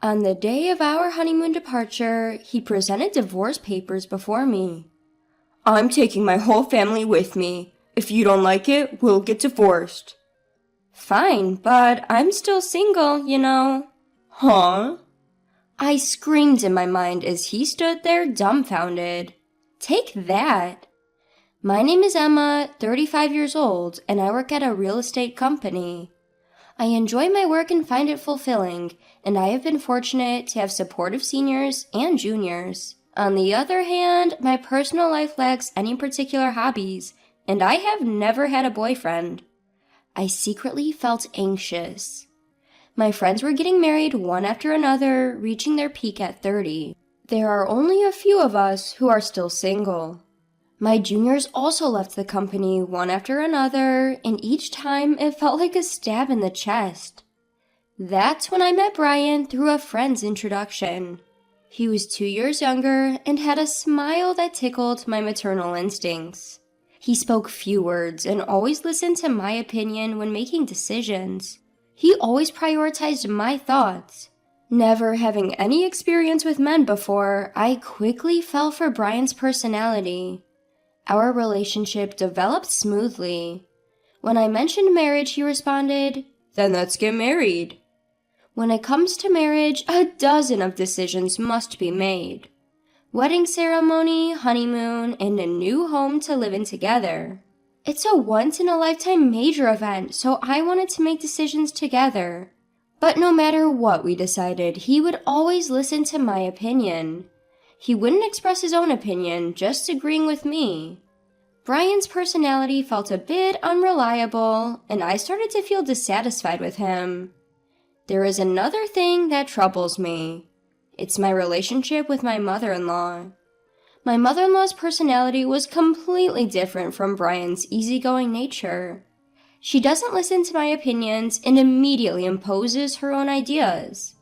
On the day of our honeymoon departure, he presented divorce papers before me. I'm taking my whole family with me. If you don't like it, we'll get divorced. Fine, but I'm still single, you know. Huh? I screamed in my mind as he stood there dumbfounded. Take that! My name is Emma, 35 years old, and I work at a real estate company. I enjoy my work and find it fulfilling, and I have been fortunate to have supportive seniors and juniors. On the other hand, my personal life lacks any particular hobbies, and I have never had a boyfriend. I secretly felt anxious. My friends were getting married one after another, reaching their peak at 30. There are only a few of us who are still single. My juniors also left the company one after another, and each time it felt like a stab in the chest. That's when I met Brian through a friend's introduction. He was 2 years younger and had a smile that tickled my maternal instincts. He spoke few words and always listened to my opinion when making decisions. He always prioritized my thoughts. Never having any experience with men before, I quickly fell for Brian's personality. Our relationship developed smoothly. When I mentioned marriage, he responded, "Then let's get married." When it comes to marriage, a dozen of decisions must be made. Wedding ceremony, honeymoon, and a new home to live in together. It's a once-in-a-lifetime major event, so I wanted to make decisions together. But no matter what we decided, he would always listen to my opinion. He wouldn't express his own opinion, just agreeing with me. Brian's personality felt a bit unreliable, and I started to feel dissatisfied with him. There is another thing that troubles me. It's my relationship with my mother-in-law. My mother-in-law's personality was completely different from Brian's easygoing nature. She doesn't listen to my opinions and immediately imposes her own ideas.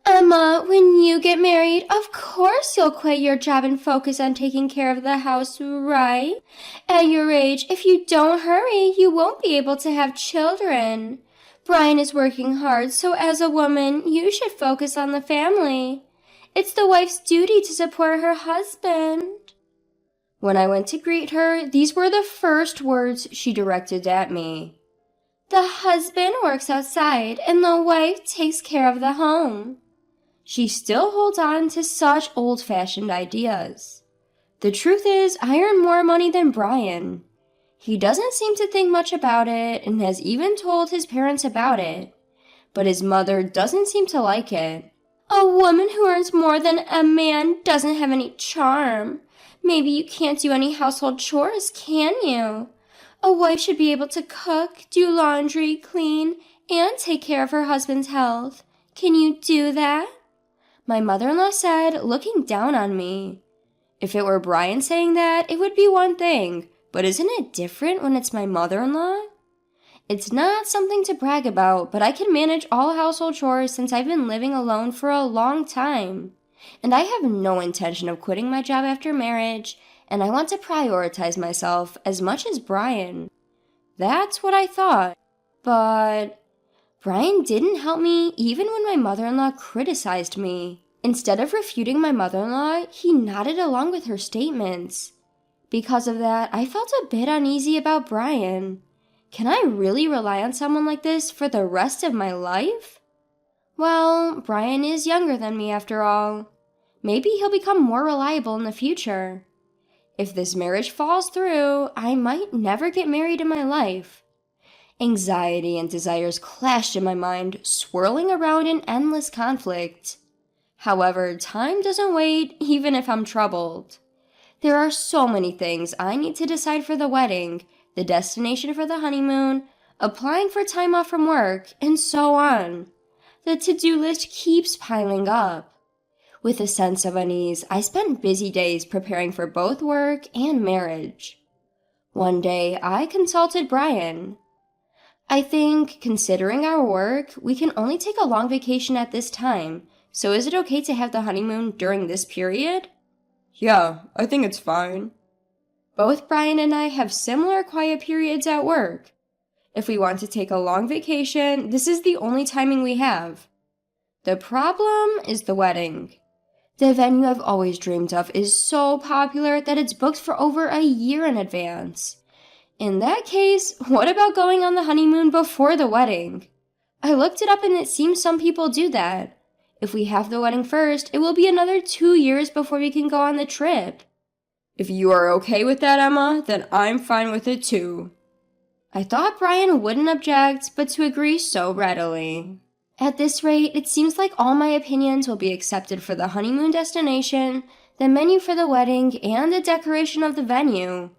Emma, when you get married, of course you'll quit your job and focus on taking care of the house, right? At your age, if you don't hurry, you won't be able to have children. Brian is working hard, so as a woman, you should focus on the family. It's the wife's duty to support her husband. When I went to greet her, these were the first words she directed at me. The husband works outside, and the wife takes care of the home. She still holds on to such old-fashioned ideas. The truth is, I earn more money than Brian. He doesn't seem to think much about it and has even told his parents about it. But his mother doesn't seem to like it. A woman who earns more than a man doesn't have any charm. Maybe you can't do any household chores, can you? A wife should be able to cook, do laundry, clean, and take care of her husband's health. Can you do that? My mother-in-law said, looking down on me. If it were Brian saying that, it would be one thing, but isn't it different when it's my mother-in-law? It's not something to brag about, but I can manage all household chores since I've been living alone for a long time. And I have no intention of quitting my job after marriage, and I want to prioritize myself as much as Brian. That's what I thought. But Brian didn't help me even when my mother-in-law criticized me. Instead of refuting my mother-in-law, he nodded along with her statements. Because of that, I felt a bit uneasy about Brian. Can I really rely on someone like this for the rest of my life? Well, Brian is younger than me after all. Maybe he'll become more reliable in the future. If this marriage falls through, I might never get married in my life. Anxiety and desires clashed in my mind, swirling around in endless conflict. However, time doesn't wait, even if I'm troubled. There are so many things I need to decide for the wedding, the destination for the honeymoon, applying for time off from work, and so on. The to-do list keeps piling up. With a sense of unease, I spent busy days preparing for both work and marriage. One day, I consulted Brian. I think, considering our work, we can only take a long vacation at this time, so is it okay to have the honeymoon during this period? Yeah, I think it's fine. Both Brian and I have similar quiet periods at work. If we want to take a long vacation, this is the only timing we have. The problem is the wedding. The venue I've always dreamed of is so popular that it's booked for over a year in advance. In that case, what about going on the honeymoon before the wedding? I looked it up and it seems some people do that. If we have the wedding first, it will be another 2 years before we can go on the trip. If you are okay with that, Emma, then I'm fine with it too. I thought Brian wouldn't object, but to agree so readily. At this rate, it seems like all my opinions will be accepted for the honeymoon destination, the menu for the wedding, and the decoration of the venue.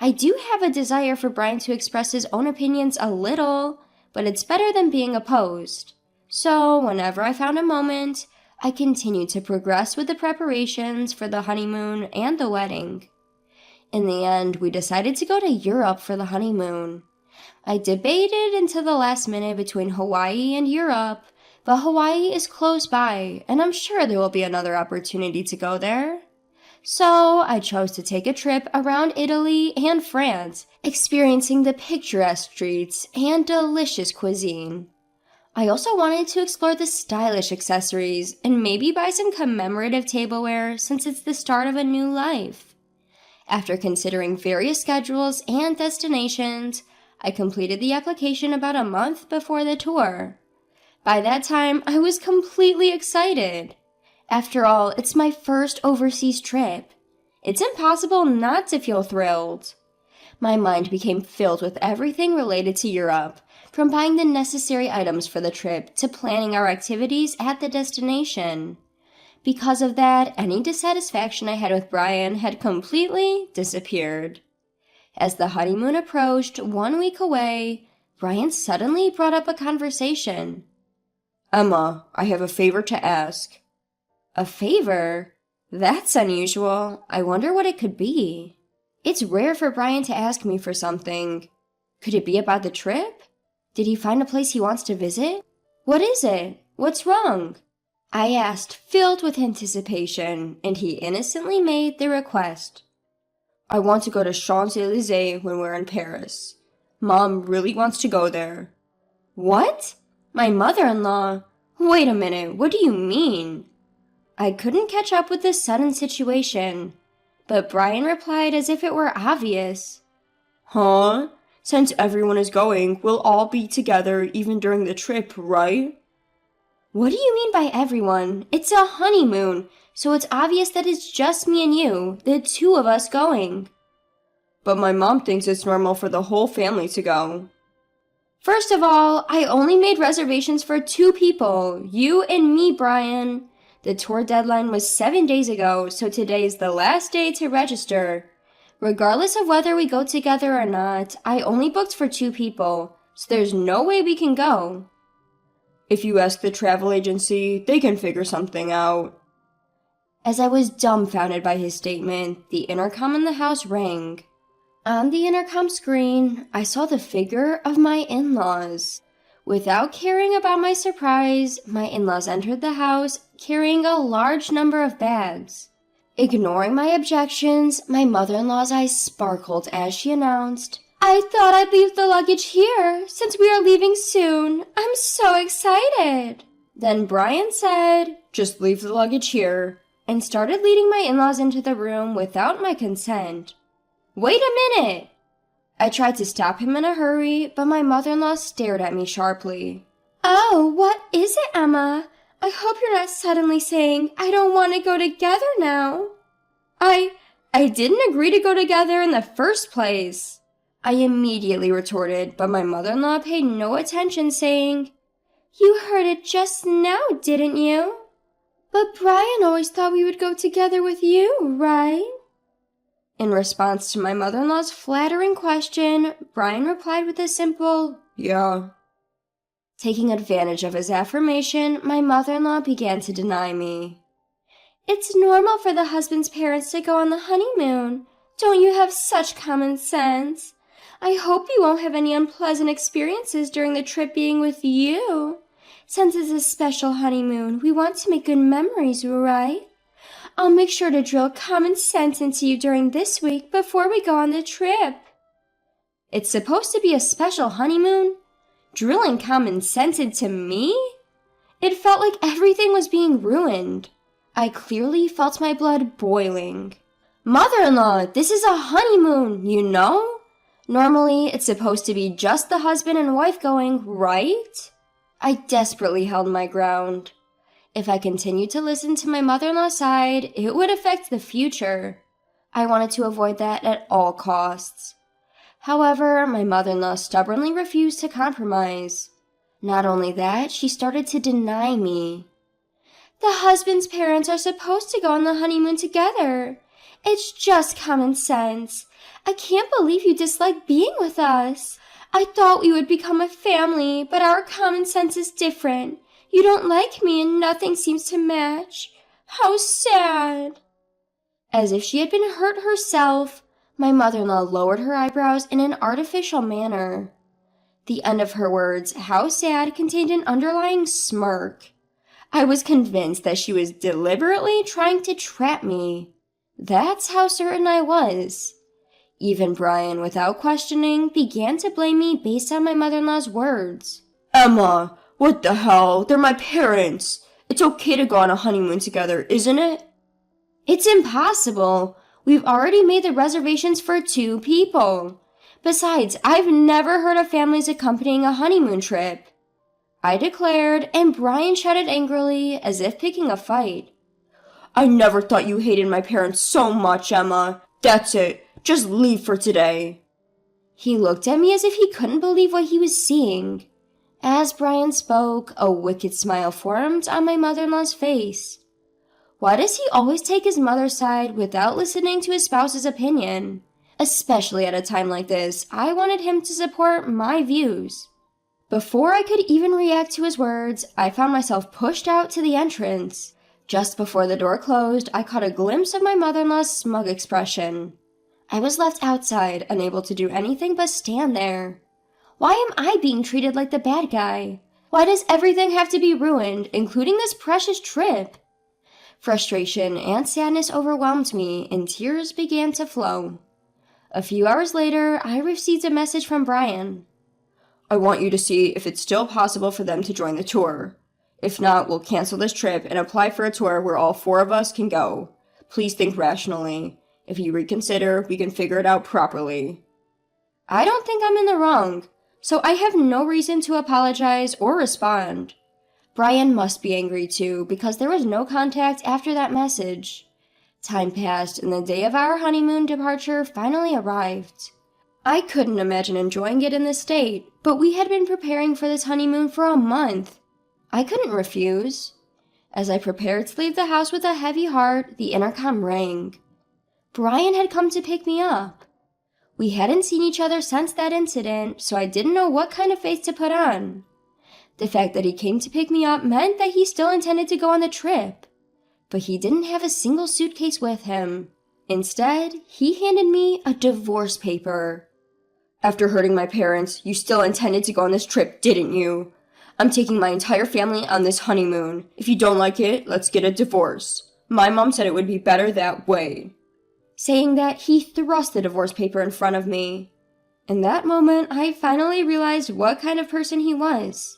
I do have a desire for Brian to express his own opinions a little, but it's better than being opposed. So, whenever I found a moment, I continued to progress with the preparations for the honeymoon and the wedding. In the end, we decided to go to Europe for the honeymoon. I debated until the last minute between Hawaii and Europe, but Hawaii is close by, and I'm sure there will be another opportunity to go there. So I chose to take a trip around Italy and France, experiencing the picturesque streets and delicious cuisine. I also wanted to explore the stylish accessories and maybe buy some commemorative tableware since it's the start of a new life. After considering various schedules and destinations, I completed the application about a month before the tour. By that time, I was completely excited. After all, it's my first overseas trip. It's impossible not to feel thrilled. My mind became filled with everything related to Europe, from buying the necessary items for the trip to planning our activities at the destination. Because of that, any dissatisfaction I had with Brian had completely disappeared. As the honeymoon approached 1 week away, Brian suddenly brought up a conversation. Emma, I have a favor to ask. A favor? That's unusual. I wonder what it could be. It's rare for Brian to ask me for something. Could it be about the trip? Did he find a place he wants to visit? What is it? What's wrong? I asked, filled with anticipation, and he innocently made the request. I want to go to Champs-Élysées when we're in Paris. Mom really wants to go there. What? My mother-in-law? Wait a minute, what do you mean? I couldn't catch up with this sudden situation, but Brian replied as if it were obvious. Huh? Since everyone is going, we'll all be together even during the trip, right? What do you mean by everyone? It's a honeymoon, so it's obvious that it's just me and you, the two of us going. But my mom thinks it's normal for the whole family to go. First of all, I only made reservations for 2 people, you and me, Brian. The tour deadline was 7 days ago, so today is the last day to register. Regardless of whether we go together or not, I only booked for 2 people, so there's no way we can go. If you ask the travel agency, they can figure something out. As I was dumbfounded by his statement, the intercom in the house rang. On the intercom screen, I saw the figure of my in-laws. Without caring about my surprise, my in-laws entered the house carrying a large number of bags. Ignoring my objections, my mother-in-law's eyes sparkled as she announced, I thought I'd leave the luggage here, since we are leaving soon. I'm so excited. Then Brian said, Just leave the luggage here, and started leading my in-laws into the room without my consent. Wait a minute! I tried to stop him in a hurry, but my mother-in-law stared at me sharply. Oh, what is it, Emma? I hope you're not suddenly saying, I don't want to go together now. I didn't agree to go together in the first place. I immediately retorted, but my mother-in-law paid no attention, saying, You heard it just now, didn't you? But Brian always thought we would go together with you, right? In response to my mother-in-law's flattering question, Brian replied with a simple, Yeah. Taking advantage of his affirmation, my mother-in-law began to deny me. It's normal for the husband's parents to go on the honeymoon. Don't you have such common sense? I hope you won't have any unpleasant experiences during the trip being with you. Since it's a special honeymoon, we want to make good memories, right? I'll make sure to drill common sense into you during this week before we go on the trip. It's supposed to be a special honeymoon? Drilling common sense into me? It felt like everything was being ruined. I clearly felt my blood boiling. Mother-in-law, this is a honeymoon, you know? Normally, it's supposed to be just the husband and wife going, right? I desperately held my ground. If I continued to listen to my mother-in-law's side, it would affect the future. I wanted to avoid that at all costs. However, my mother-in-law stubbornly refused to compromise. Not only that, she started to deny me. The husband's parents are supposed to go on the honeymoon together. It's just common sense. I can't believe you dislike being with us. I thought we would become a family, but our common sense is different. You don't like me and nothing seems to match. How sad. As if she had been hurt herself, my mother-in-law lowered her eyebrows in an artificial manner. The end of her words, how sad, contained an underlying smirk. I was convinced that she was deliberately trying to trap me. That's how certain I was. Even Brian, without questioning, began to blame me based on my mother-in-law's words. Emma, what the hell? They're my parents. It's okay to go on a honeymoon together, isn't it? It's impossible. We've already made the reservations for 2 people. Besides, I've never heard of families accompanying a honeymoon trip, I declared, and Brian shouted angrily, as if picking a fight. I never thought you hated my parents so much, Emma. That's it. Just leave for today. He looked at me as if he couldn't believe what he was seeing. As Brian spoke, a wicked smile formed on my mother-in-law's face. Why does he always take his mother's side without listening to his spouse's opinion? Especially at a time like this, I wanted him to support my views. Before I could even react to his words, I found myself pushed out to the entrance. Just before the door closed, I caught a glimpse of my mother-in-law's smug expression. I was left outside, unable to do anything but stand there. Why am I being treated like the bad guy? Why does everything have to be ruined, including this precious trip? Frustration and sadness overwhelmed me, and tears began to flow. A few hours later, I received a message from Brian. I want you to see if it's still possible for them to join the tour. If not, we'll cancel this trip and apply for a tour where all 4 of us can go. Please think rationally. If you reconsider, we can figure it out properly. I don't think I'm in the wrong, so I have no reason to apologize or respond. Brian must be angry too, because there was no contact after that message. Time passed, and the day of our honeymoon departure finally arrived. I couldn't imagine enjoying it in this state, but we had been preparing for this honeymoon for a month. I couldn't refuse. As I prepared to leave the house with a heavy heart, the intercom rang. Brian had come to pick me up. We hadn't seen each other since that incident, so I didn't know what kind of face to put on. The fact that he came to pick me up meant that he still intended to go on the trip. But he didn't have a single suitcase with him. Instead, he handed me a divorce paper. After hurting my parents, you still intended to go on this trip, didn't you? I'm taking my entire family on this honeymoon. If you don't like it, let's get a divorce. My mom said it would be better that way. Saying that, he thrust the divorce paper in front of me. In that moment, I finally realized what kind of person he was.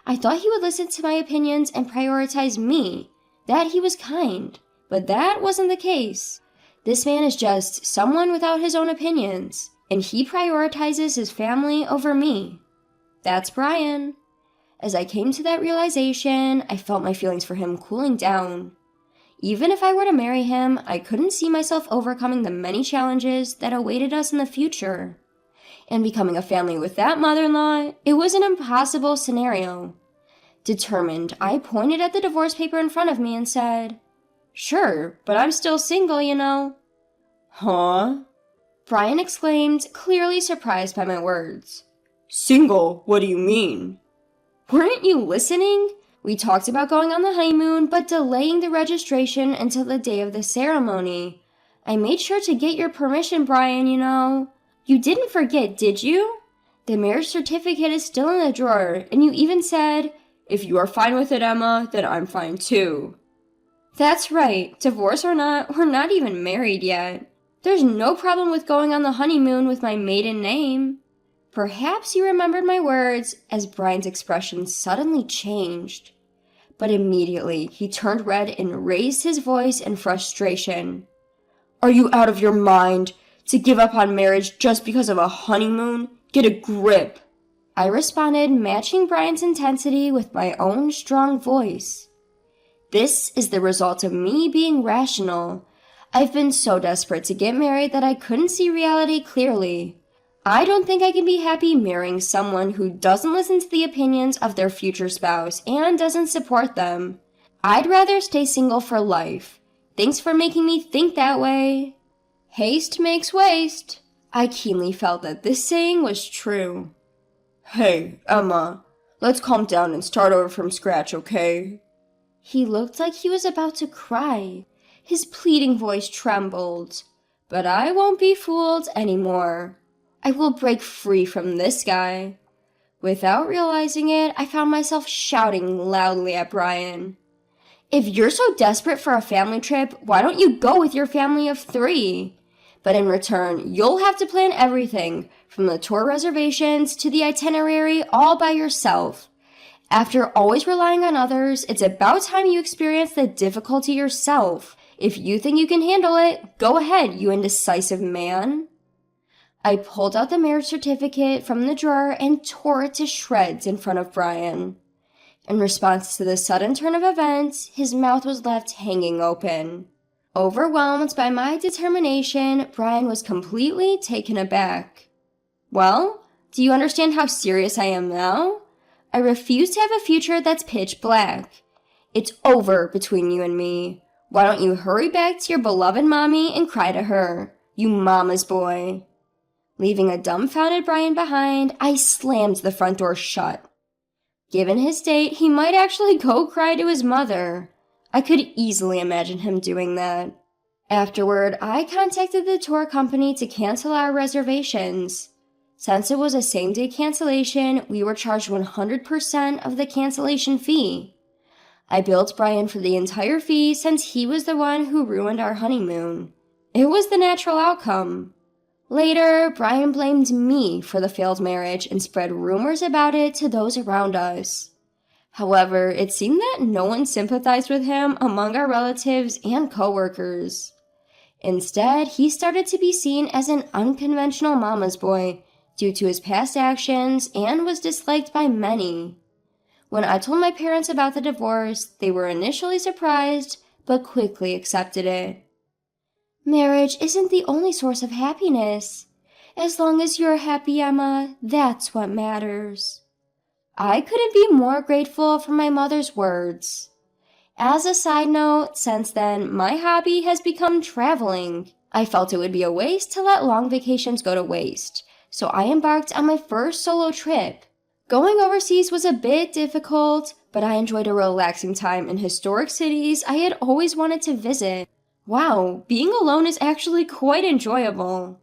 I thought he would listen to my opinions and prioritize me, that he was kind, but that wasn't the case. This man is just someone without his own opinions, and he prioritizes his family over me. That's Brian. As I came to that realization, I felt my feelings for him cooling down. Even if I were to marry him, I couldn't see myself overcoming the many challenges that awaited us in the future. And becoming a family with that mother-in-law, it was an impossible scenario. Determined, I pointed at the divorce paper in front of me and said, "Sure, but I'm still single, you know." Huh? Brian exclaimed, clearly surprised by my words. Single? What do you mean? Weren't you listening? We talked about going on the honeymoon, but delaying the registration until the day of the ceremony. I made sure to get your permission, Brian, you know. You didn't forget, did you? The marriage certificate is still in the drawer, and you even said, "If you are fine with it, Emma, then I'm fine too." That's right. Divorce or not, we're not even married yet. There's no problem with going on the honeymoon with my maiden name. Perhaps you remembered my words as Brian's expression suddenly changed. But immediately he turned red and raised his voice in frustration. Are you out of your mind? To give up on marriage just because of a honeymoon? Get a grip. I responded, matching Brian's intensity with my own strong voice. This is the result of me being rational. I've been so desperate to get married that I couldn't see reality clearly. I don't think I can be happy marrying someone who doesn't listen to the opinions of their future spouse and doesn't support them. I'd rather stay single for life. Thanks for making me think that way. Haste makes waste. I keenly felt that this saying was true. Hey, Emma, let's calm down and start over from scratch, okay? He looked like he was about to cry. His pleading voice trembled. But I won't be fooled anymore. I will break free from this guy. Without realizing it, I found myself shouting loudly at Brian. If you're so desperate for a family trip, why don't you go with your family of 3? But in return, you'll have to plan everything, from the tour reservations to the itinerary, all by yourself. After always relying on others, it's about time you experience the difficulty yourself. If you think you can handle it, go ahead, you indecisive man. I pulled out the marriage certificate from the drawer and tore it to shreds in front of Brian. In response to this sudden turn of events, his mouth was left hanging open. Overwhelmed by my determination, Brian was completely taken aback. Well, do you understand how serious I am now? I refuse to have a future that's pitch black. It's over between you and me. Why don't you hurry back to your beloved mommy and cry to her, you mama's boy. Leaving a dumbfounded Brian behind, I slammed the front door shut. Given his state, he might actually go cry to his mother. I could easily imagine him doing that. Afterward, I contacted the tour company to cancel our reservations. Since it was a same-day cancellation, we were charged 100% of the cancellation fee. I billed Brian for the entire fee since he was the one who ruined our honeymoon. It was the natural outcome. Later, Brian blamed me for the failed marriage and spread rumors about it to those around us. However, it seemed that no one sympathized with him among our relatives and coworkers. Instead, he started to be seen as an unconventional mama's boy due to his past actions and was disliked by many. When I told my parents about the divorce, they were initially surprised, but quickly accepted it. Marriage isn't the only source of happiness. As long as you're happy, Emma, that's what matters. I couldn't be more grateful for my mother's words. As a side note, since then, my hobby has become traveling. I felt it would be a waste to let long vacations go to waste, so I embarked on my first solo trip. Going overseas was a bit difficult, but I enjoyed a relaxing time in historic cities I had always wanted to visit. Wow, being alone is actually quite enjoyable.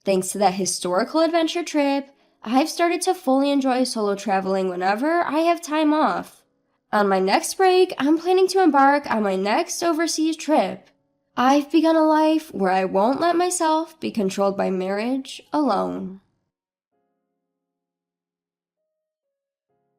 Thanks to that historical adventure trip, I've started to fully enjoy solo traveling whenever I have time off. On my next break, I'm planning to embark on my next overseas trip. I've begun a life where I won't let myself be controlled by marriage alone.